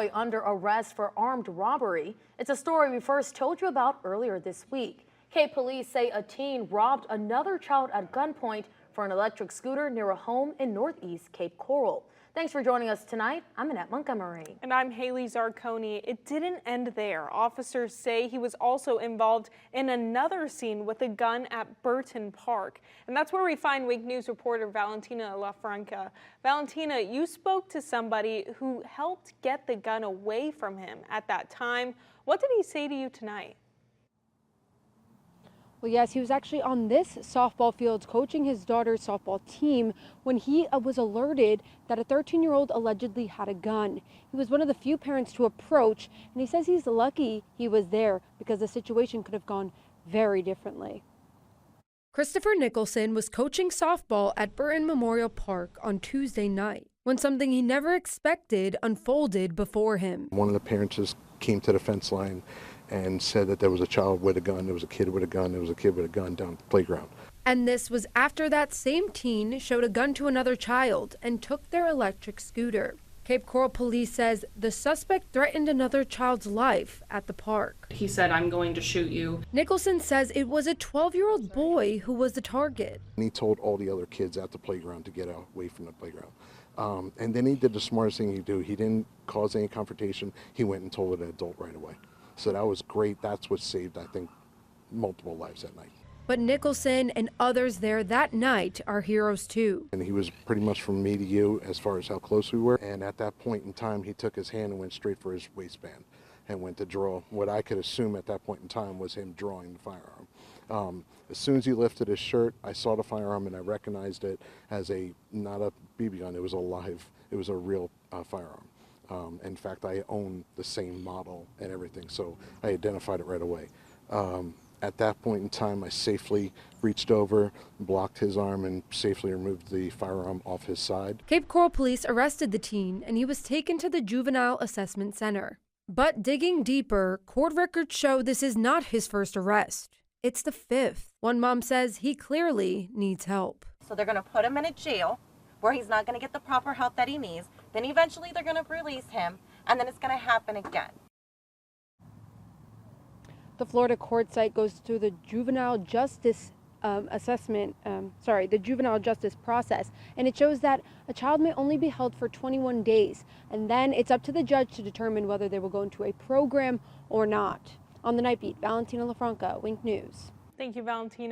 Under arrest for armed robbery. It's a story we first told you about earlier this week. Cape police say a teen robbed another child at gunpoint for an electric scooter near a home in Northeast Cape Coral. Thanks for joining us tonight. I'm Annette Montgomery. And I'm Haley Zarconi. It didn't end there. Officers say he was also involved in another scene with a gun at Burton Park. And that's where we find Wake News reporter Valentina LaFranca. Valentina, you spoke to somebody who helped get the gun away from him at that time. What did he say to you tonight? Well, yes, he was actually on this softball field coaching his daughter's softball team when he was alerted that a 13-year-old allegedly had a gun. He was one of the few parents to approach, and he says he's lucky he was there because the situation could have gone very differently. Christopher Nicholson was coaching softball at Burton Memorial Park on Tuesday night when something he never expected unfolded before him. One of the parents just came to the fence line and said that there was a child with a gun, there was a kid with a gun, there was a kid with a gun down at the playground. And this was after that same teen showed a gun to another child and took their electric scooter. Cape Coral police says the suspect threatened another child's life at the park. He said, "I'm going to shoot you." Nicholson says it was a 12-year-old boy who was the target. And he told all the other kids at the playground to get away from the playground. And then he did the smartest thing he do. He didn't cause any confrontation. He went and told an adult right away. So that was great. That's what saved, I think, multiple lives that night. But Nicholson and others there that night are heroes too. And he was pretty much from me to you as far as how close we were. And at that point in time, he took his hand and went straight for his waistband and went to draw what I could assume at that point in time was him drawing the firearm. As soon as he lifted his shirt, I saw the firearm and I recognized it as not a BB gun. It was it was a real firearm. In fact, I own the same model and everything, so I identified it right away. At that point in time, I safely reached over, blocked his arm, and safely removed the firearm off his side. Cape Coral police arrested the teen, and he was taken to the Juvenile Assessment Center. But digging deeper, court records show this is not his first arrest. It's the 5th. One mom says he clearly needs help. So they're going to put him in a jail where he's not going to get the proper help that he needs. Then eventually they're going to release him, and then it's going to happen again. The Florida court site goes through the juvenile justice the juvenile justice process, and it shows that a child may only be held for 21 days, and then it's up to the judge to determine whether they will go into a program or not. On the Night Beat, Valentina LaFranca, Wink News. Thank you, Valentina.